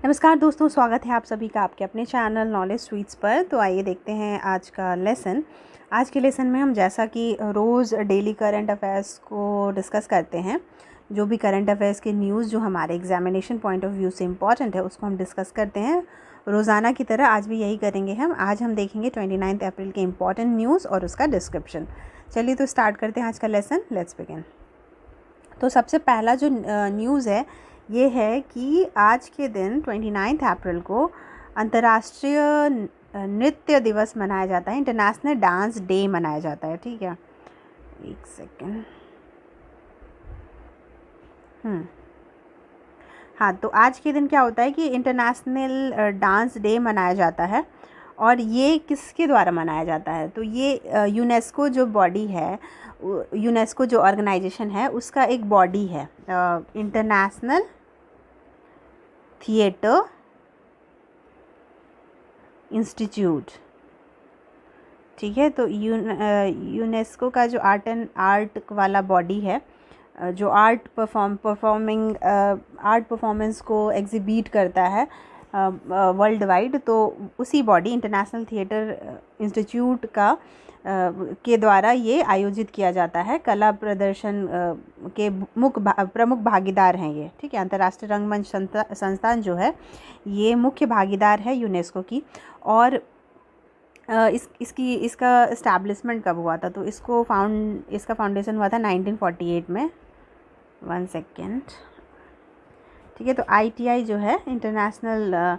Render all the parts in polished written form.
नमस्कार दोस्तों, स्वागत है आप सभी का आपके अपने चैनल नॉलेज स्वीट्स पर। तो आइए देखते हैं आज का लेसन। आज के लेसन में हम जैसा कि रोज़ डेली करंट अफेयर्स को डिस्कस करते हैं, जो भी करंट अफेयर्स के न्यूज़ जो हमारे एग्जामिनेशन पॉइंट ऑफ व्यू से इम्पॉर्टेंट है उसको हम डिस्कस करते हैं। रोज़ाना की तरह आज भी यही करेंगे हम। आज हम देखेंगे 29 अप्रैल के इम्पॉर्टेंट न्यूज़ और उसका डिस्क्रिप्शन। चलिए तो स्टार्ट करते हैं आज का लेसन। Let's begin. तो सबसे पहला जो न्यूज़ है ये है कि आज के दिन 29 अप्रैल को अंतर्राष्ट्रीय नृत्य दिवस मनाया जाता है। इंटरनेशनल डांस डे मनाया जाता है। ठीक है, एक सेकेंड। हाँ, तो आज के दिन क्या होता है कि इंटरनेशनल डांस डे मनाया जाता है। और ये किसके द्वारा मनाया जाता है? तो ये यूनेस्को जो बॉडी है, यूनेस्को जो ऑर्गेनाइजेशन है उसका एक बॉडी है, इंटरनेशनल थिएटर इंस्टीट्यूट। ठीक है, तो यूनेस्को का जो आर्ट वाला बॉडी है, जो आर्ट परफॉर्मेंस को एग्जिबिट करता है वर्ल्ड वाइड, तो उसी बॉडी इंटरनेशनल थिएटर इंस्टीट्यूट का के द्वारा ये आयोजित किया जाता है। कला प्रदर्शन के प्रमुख भागीदार हैं ये। ठीक है, अंतर्राष्ट्रीय रंगमंच संस्थान जो है ये मुख्य भागीदार है यूनेस्को की। और इसका इस्टेब्लिशमेंट कब हुआ था? तो इसका फाउंडेशन हुआ था 1948 में। 1 सेकेंड। ठीक है, तो ITI जो है इंटरनेशनल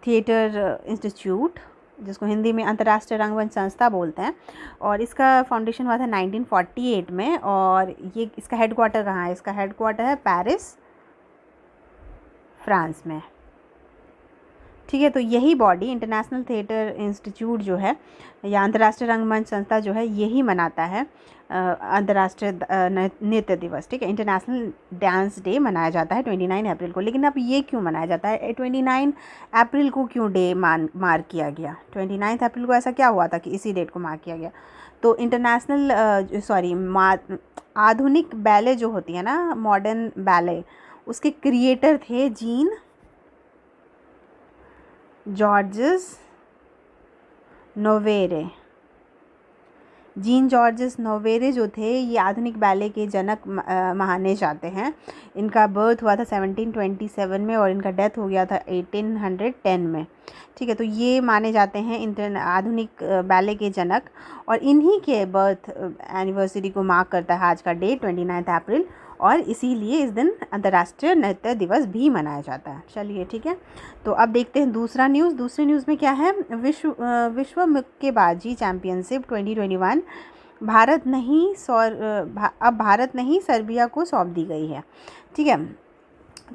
थिएटर इंस्टीट्यूट, जिसको हिंदी में अंतर्राष्ट्रीय रंगमंच संस्था बोलते हैं, और इसका फाउंडेशन हुआ था 1948 में। और ये इसका हेडक्वार्टर कहाँ है? इसका हेडक्वार्टर है पेरिस, फ्रांस में। ठीक है, तो यही बॉडी इंटरनेशनल थिएटर इंस्टीट्यूट जो है या अंतर्राष्ट्रीय रंगमंच संस्था जो है यही मनाता है अंतर्राष्ट्रीय नृत्य दिवस। ठीक है, इंटरनेशनल डांस डे मनाया जाता है 29 अप्रैल को। लेकिन अब ये क्यों मनाया जाता है? 29 अप्रैल को क्यों डे मार्क किया गया? 29 अप्रैल को ऐसा क्या हुआ था कि इसी डेट को मार्क किया गया? तो आधुनिक बैले जो होती है ना, मॉडर्न बैले, उसके क्रिएटर थे जीन जॉर्जेस नोवेरे। जीन जॉर्जेस नोवेरे जो थे ये आधुनिक बैले के जनक माने जाते हैं। इनका बर्थ हुआ था 1727 में और इनका डेथ हो गया था 1810 में। ठीक है, तो ये माने जाते हैं आधुनिक बैले के जनक, और इन्हीं के बर्थ एनिवर्सरी को मार्क करता है आज का डे 29 अप्रैल, और इसीलिए इस दिन अंतर्राष्ट्रीय नृत्य दिवस भी मनाया जाता है। चलिए ठीक है, तो अब देखते हैं दूसरा न्यूज़। दूसरे न्यूज़ में क्या है? विश्व मुक्केबाजी चैम्पियनशिप 2021 अब भारत नहीं सर्बिया को सौंप दी गई है। ठीक है,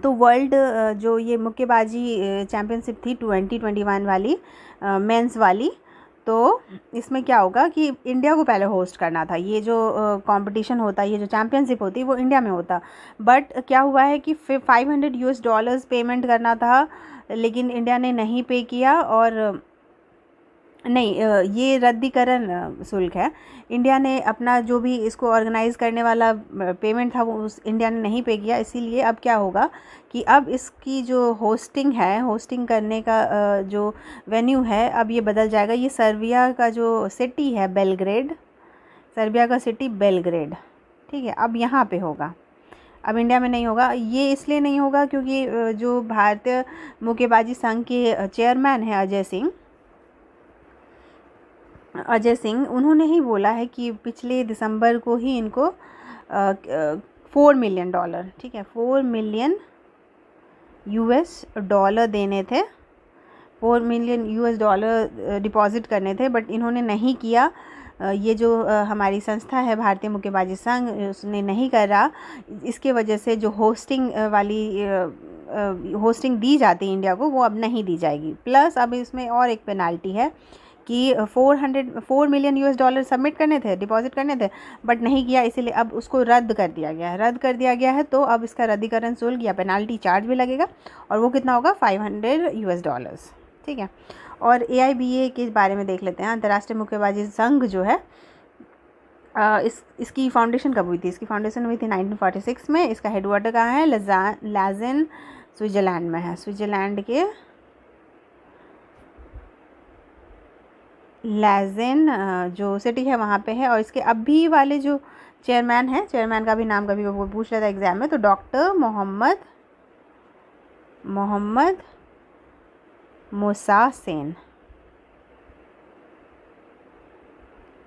तो वर्ल्ड जो ये मुक्केबाजी चैम्पियनशिप थी 2021 वाली, मेंस वाली, तो इसमें क्या होगा कि इंडिया को पहले होस्ट करना था। ये जो कंपटीशन होता है, ये जो चैम्पियनशिप होती है वो इंडिया में होता। बट क्या हुआ है कि $500 पेमेंट करना था, लेकिन इंडिया ने नहीं पे किया। और नहीं, ये रद्दीकरण शुल्क है। इंडिया ने अपना जो भी इसको ऑर्गेनाइज़ करने वाला पेमेंट था वो उस इंडिया ने नहीं पे किया। इसीलिए अब क्या होगा कि अब इसकी जो होस्टिंग करने का जो वेन्यू है अब ये बदल जाएगा। ये सर्बिया का जो सिटी है बेलग्रेड, सर्बिया का सिटी बेलग्रेड। ठीक है, अब यहाँ पे होगा, अब इंडिया में नहीं होगा। ये इसलिए नहीं होगा क्योंकि जो भारतीय मुक्केबाजी संघ के चेयरमैन हैं अजय सिंह, उन्होंने ही बोला है कि पिछले दिसंबर को ही इनको $4 मिलियन, ठीक है, $4 मिलियन देने थे, $4 मिलियन डिपॉजिट करने थे, बट इन्होंने नहीं किया। ये जो हमारी संस्था है भारतीय मुक्केबाजी संघ, उसने नहीं करा। इसके वजह से जो होस्टिंग दी जाती है इंडिया को वो अब नहीं दी जाएगी। प्लस अब इसमें और एक पेनाल्टी है कि $4 मिलियन सबमिट करने थे, डिपॉजिट करने थे, बट नहीं किया, इसीलिए अब उसको रद्द कर दिया गया है। तो अब इसका रद्दीकरण शुल्क या पेनाल्टी चार्ज भी लगेगा, और वो कितना होगा? $500। ठीक है, और AIBA के बारे में देख लेते हैं। अंतर्राष्ट्रीय मुक्केबाजी संघ जो है इसकी फाउंडेशन कब हुई थी? इसकी फाउंडेशन हुई थी 1946 में। इसका हेडक्वार्टर कहाँ है? लाजेन स्विट्ज़रलैंड में है, स्विट्ज़रलैंड के लैज़ेन जो सिटी है वहाँ पे है। और इसके अभी वाले जो चेयरमैन हैं, चेयरमैन का भी नाम कभी वो पूछ रहा था एग्ज़ाम में, तो डॉक्टर मोहम्मद मूसा सेन,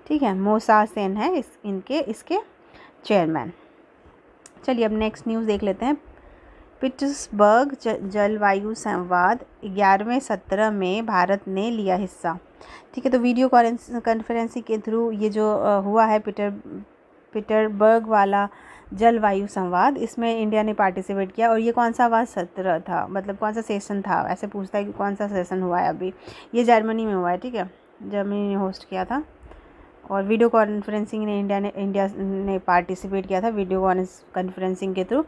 ठीक है, मूसा सेन है इसके चेयरमैन। चलिए अब नेक्स्ट न्यूज़ देख लेते हैं। पिट्सबर्ग जलवायु संवाद 11वें सत्र में भारत ने लिया हिस्सा, ठीक है। तो वीडियो कॉन्फ्रेंसिंग के थ्रू ये जो हुआ है पीटरबर्ग वाला जलवायु संवाद, इसमें इंडिया ने पार्टिसिपेट किया। और ये कौन सा वाला सत्र था, मतलब कौन सा सेशन था, ऐसे पूछता है कि कौन सा सेशन हुआ है अभी। ये जर्मनी में हुआ है, ठीक है, जर्मनी ने होस्ट किया था। और वीडियो कॉन्फ्रेंसिंग ने इंडिया ने पार्टिसिपेट किया था वीडियो कॉन्फ्रेंसिंग के थ्रू।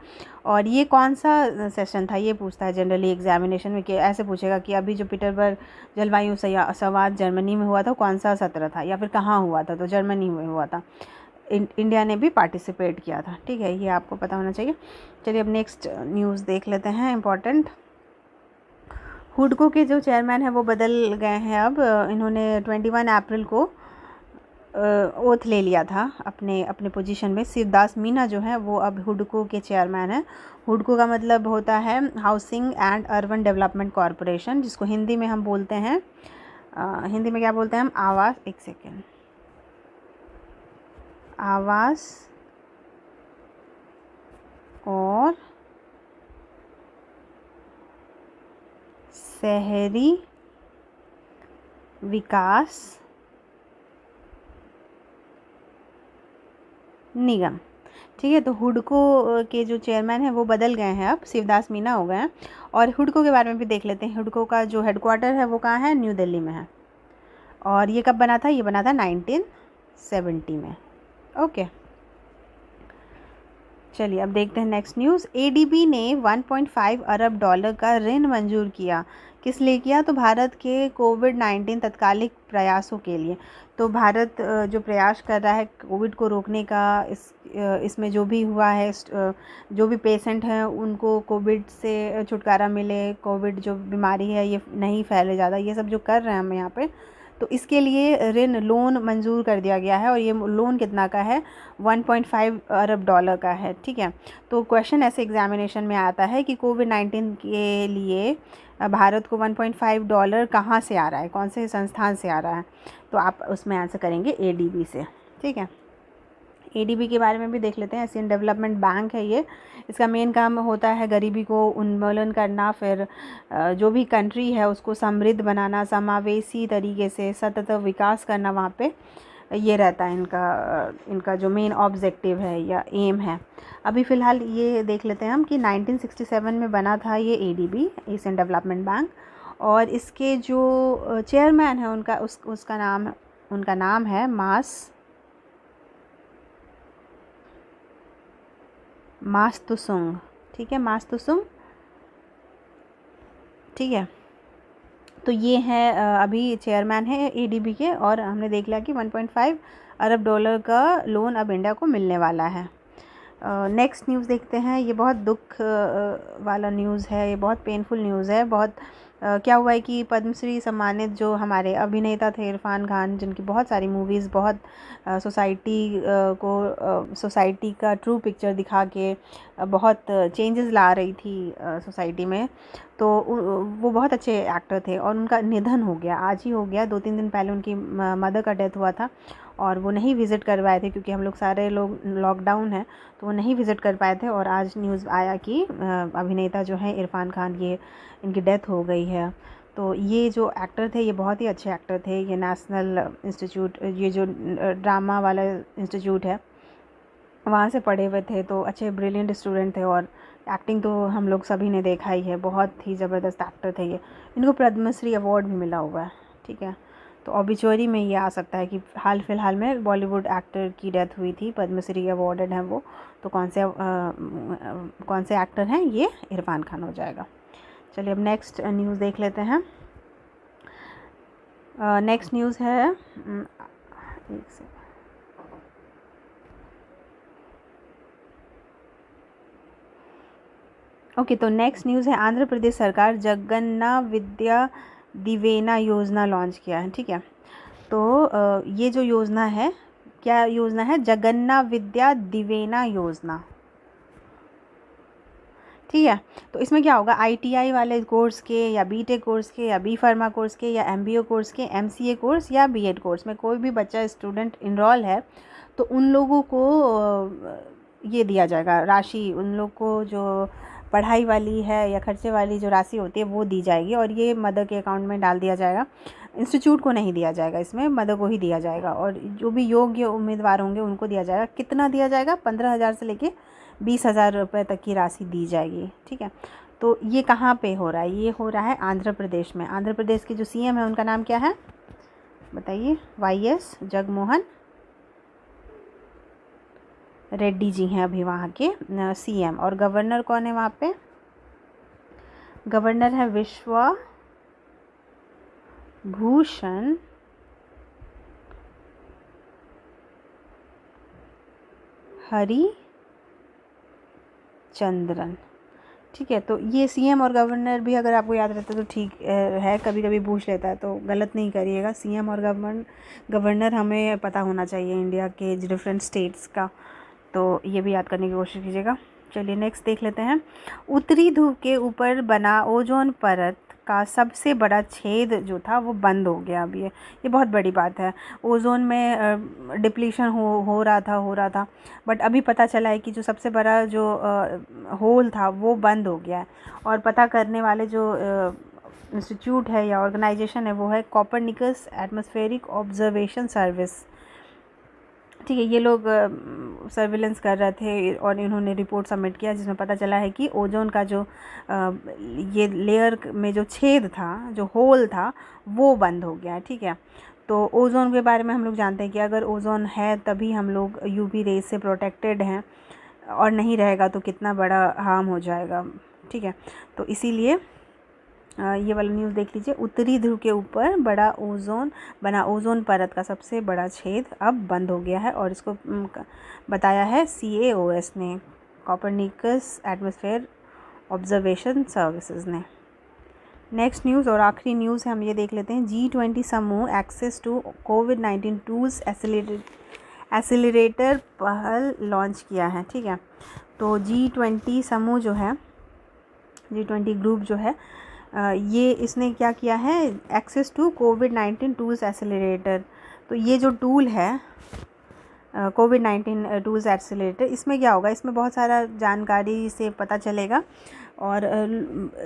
और ये कौन सा सेशन था, ये पूछता है जनरली एग्जामिनेशन में, कि ऐसे पूछेगा कि अभी जो पीटरबर्ग जलवायु संवाद जर्मनी में हुआ था कौन सा सत्र था, या फिर कहाँ हुआ था, तो जर्मनी में हुआ था। इंडिया ने भी पार्टिसिपेट किया था, ठीक है, ये आपको पता होना चाहिए। चलिए अब नेक्स्ट न्यूज़ देख लेते हैं इम्पॉर्टेंट। हुडको के जो चेयरमैन हैं वो बदल गए हैं अब। इन्होंने 21 अप्रैल को ओथ ले लिया था अपने पोजीशन में। शिवदास मीना जो है वो अब हुडको के चेयरमैन हैं। हुडको का मतलब होता है housing and urban development corporation, जिसको हिंदी में हम बोलते हैं, हिंदी में क्या बोलते हैं हम, आवास, एक सेकेंड, आवास और शहरी विकास निगम, ठीक है। तो हुडको के जो चेयरमैन हैं वो बदल गए हैं, अब शिवदास मीना हो गए हैं। और हुडको के बारे में भी देख लेते हैं। हुडको का जो हेडक्वार्टर है वो कहाँ है, न्यू दिल्ली में है। और ये कब बना था, ये बना था 1970 में, ओके। चलिए अब देखते हैं नेक्स्ट न्यूज़। एडीबी ने 1.5 अरब डॉलर का ऋण मंजूर किया, किस लिए किया, तो भारत के कोविड-19 तत्कालिक प्रयासों के लिए। तो भारत जो प्रयास कर रहा है कोविड को रोकने का, इसमें जो भी हुआ है, जो भी पेशेंट हैं उनको कोविड से छुटकारा मिले, कोविड जो बीमारी है ये नहीं फैले ज़्यादा, ये सब जो कर रहे हैं हम यहाँ पे, तो इसके लिए ऋण लोन मंजूर कर दिया गया है। और ये लोन कितना का है, 1.5 अरब डॉलर का है, ठीक है। तो क्वेश्चन ऐसे एग्जामिनेशन में आता है कि कोविड-19 के लिए भारत को 1.5 डॉलर कहाँ से आ रहा है, कौन से संस्थान से आ रहा है, तो आप उसमें आंसर करेंगे एडीबी से, ठीक है। एडीबी के बारे में भी देख लेते हैं। एशियन डेवलपमेंट बैंक है ये। इसका मेन काम होता है गरीबी को उन्मूलन करना, फिर जो भी कंट्री है उसको समृद्ध बनाना, समावेशी तरीके से सतत विकास करना, वहाँ पे ये रहता है इनका जो मेन ऑब्जेक्टिव है या एम है। अभी फ़िलहाल ये देख लेते हैं हम कि 1967 में बना था ये एडीबी, एशियन डेवलपमेंट बैंक। और इसके जो चेयरमैन है उनका नाम है मास्तुसुंग, ठीक है, मास्तुसुंग, ठीक है। तो ये हैं अभी चेयरमैन है एडीबी के। और हमने देख लिया कि 1.5 अरब डॉलर का लोन अब इंडिया को मिलने वाला है। नेक्स्ट न्यूज़ देखते हैं। ये बहुत दुख वाला न्यूज़ है, ये बहुत पेनफुल न्यूज़ है। बहुत क्या हुआ है कि पद्मश्री सम्मानित जो हमारे अभिनेता थे इरफान खान, जिनकी बहुत सारी मूवीज़ बहुत सोसाइटी का ट्रू पिक्चर दिखा के बहुत चेंजेस ला रही थी सोसाइटी में, तो वो बहुत अच्छे एक्टर थे। और उनका निधन हो गया, आज ही हो गया, 2-3 दिन पहले उनकी मदर का डेथ हुआ था। और वो नहीं विज़िट कर पाए थे क्योंकि हम लोग सारे लोग लॉकडाउन है, तो वो नहीं विज़िट कर पाए थे। और आज न्यूज़ आया कि अभिनेता जो हैं इरफान खान, ये इनकी डेथ हो गई है। तो ये जो एक्टर थे ये बहुत ही अच्छे एक्टर थे। ये नेशनल इंस्टीट्यूट, ये जो ड्रामा वाला इंस्टीट्यूट है वहाँ से पढ़े हुए थे, तो अच्छे ब्रिलियंट स्टूडेंट थे। और एक्टिंग तो हम लोग सभी ने देखा ही है, बहुत ही ज़बरदस्त एक्टर थे ये। इनको पद्मश्री अवार्ड भी मिला हुआ है, ठीक है। तो ऑबिचुअरी में ये आ सकता है कि हाल फिलहाल में बॉलीवुड एक्टर की डेथ हुई थी, पद्मश्री अवार्डेड हैं वो। तो कौन से एक्टर हैं, ये इरफान खान हो जाएगा। चलिए अब नेक्स्ट न्यूज़ देख लेते हैं। नेक्स्ट न्यूज़ है, एक सेकंड, ओके, तो नेक्स्ट न्यूज़ है आंध्र प्रदेश सरकार जगन्ना विद्या दिवेना योजना लॉन्च किया है। ठीक है, तो ये जो योजना है, क्या योजना है? जगन्ना विद्या दिवेना योजना। ठीक है, तो इसमें क्या होगा, ITI वाले कोर्स के या BTech कोर्स के या B फार्मा कोर्स के या MBA कोर्स के, MCA कोर्स या B.Ed कोर्स में कोई भी बच्चा स्टूडेंट इनरोल है तो उन लोगों को ये दिया जाएगा राशि, उन लोग को जो पढ़ाई वाली है या खर्चे वाली जो राशि होती है वो दी जाएगी, और ये मदर के अकाउंट में डाल दिया जाएगा। इंस्टीट्यूट को नहीं दिया जाएगा, इसमें मदर को ही दिया जाएगा, और जो भी योग्य उम्मीदवार होंगे उनको दिया जाएगा। कितना दिया जाएगा? 15,000 से लेके 20,000 रुपये तक की राशि दी जाएगी। ठीक है, तो ये कहाँ पे हो रहा है? ये हो रहा है आंध्र प्रदेश में। आंध्र प्रदेश के जो CM है उनका नाम क्या है बताइए? YS जगनमोहन रेड्डी जी हैं अभी वहाँ के CM। और गवर्नर कौन है वहाँ पे? गवर्नर है विश्वा भूषण हरिचंद्रन। ठीक है, तो ये CM और गवर्नर भी अगर आपको याद रहता है तो ठीक है, कभी कभी पूछ लेता है तो गलत नहीं करिएगा। CM और गवर्नर हमें पता होना चाहिए इंडिया के डिफरेंट स्टेट्स का, तो ये भी याद करने की कोशिश कीजिएगा। चलिए नेक्स्ट देख लेते हैं। उत्तरी ध्रुव के ऊपर बना ओजोन परत का सबसे बड़ा छेद जो था वो बंद हो गया। अब ये बहुत बड़ी बात है। ओजोन में डिप्लीशन हो रहा था, बट अभी पता चला है कि जो सबसे बड़ा जो होल था वो बंद हो गया है। और पता करने वाले जो इंस्टीट्यूट है या ऑर्गेनाइजेशन है वो है कोपरनिकस एटमॉस्फेरिक ऑब्जर्वेशन सर्विस। ठीक है, ये लोग सर्विलेंस कर रहे थे और इन्होंने रिपोर्ट सबमिट किया जिसमें पता चला है कि ओजोन का जो ये लेयर में जो छेद था, जो होल था, वो बंद हो गया है। ठीक है, तो ओजोन के बारे में हम लोग जानते हैं कि अगर ओजोन है तभी हम लोग UV रेज से प्रोटेक्टेड हैं, और नहीं रहेगा तो कितना बड़ा हार्म हो जाएगा। ठीक है, तो इसीलिए ये वाला न्यूज़ देख लीजिए। उत्तरी ध्रुव के ऊपर बना ओजोन परत का सबसे बड़ा छेद अब बंद हो गया है, और इसको बताया है CAOS ने, कोपरनिकस एटमॉस्फेयर ऑब्जर्वेशन सर्विसेज ने। नेक्स्ट न्यूज़ और आखिरी न्यूज़ है, हम ये देख लेते हैं। G20 समूह एक्सेस टू COVID-19 टूल्स एसिलरेटर पहल लॉन्च किया है। ठीक है, तो G20 समूह जो है, G20 ग्रुप जो है, ये इसने क्या किया है, एक्सेस टू COVID-19 टूल्स एसिलरेटर। तो ये जो टूल है COVID-19 टूल्स एसिलरेटर, इसमें क्या होगा, इसमें बहुत सारा जानकारी से पता चलेगा, और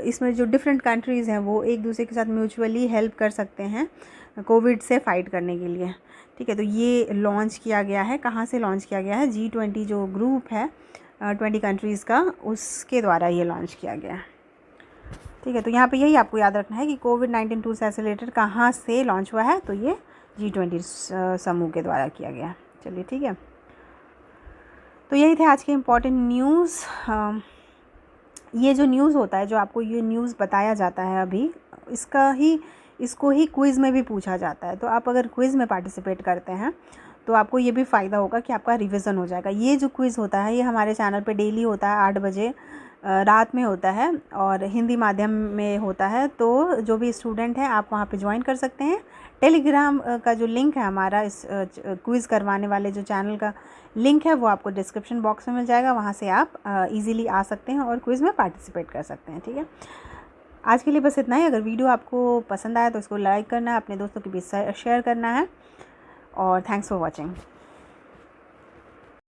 इसमें जो डिफरेंट कंट्रीज़ हैं वो एक दूसरे के साथ म्यूचुअली हेल्प कर सकते हैं कोविड से फाइट करने के लिए। ठीक है, तो ये लॉन्च किया गया है। कहाँ से लॉन्च किया गया है? G20 जो ग्रुप है 20 कंट्रीज़ का, उसके द्वारा ये लॉन्च किया गया है। ठीक है, तो यहाँ पे यही आपको याद रखना है कि COVID-19 टूल्स एसिलरेटर कहाँ से लॉन्च हुआ है, तो ये G20 समूह के द्वारा किया गया। चलिए ठीक है, तो यही थे आज के इम्पॉर्टेंट न्यूज़। ये जो न्यूज़ होता है, जो आपको ये न्यूज़ बताया जाता है अभी, इसको ही क्विज़ में भी पूछा जाता है। तो आप अगर क्विज़ में पार्टिसिपेट करते हैं तो आपको ये भी फ़ायदा होगा कि आपका रिवीजन हो जाएगा। ये जो क्विज़ होता है ये हमारे चैनल पे डेली होता है, 8 बजे रात में होता है, और हिंदी माध्यम में होता है। तो जो भी स्टूडेंट हैं आप वहाँ पे ज्वाइन कर सकते हैं। टेलीग्राम का जो लिंक है हमारा, इस क्विज़ करवाने वाले जो चैनल का लिंक है, वो आपको डिस्क्रिप्शन बॉक्स में मिल जाएगा। वहाँ से आप इजीली आ सकते हैं और क्विज़ में पार्टिसिपेट कर सकते हैं। ठीक है, आज के लिए बस इतना ही। अगर वीडियो आपको पसंद आया तो इसको लाइक करना है, अपने दोस्तों के बीच शेयर करना है, और थैंक्स फॉर वॉचिंग।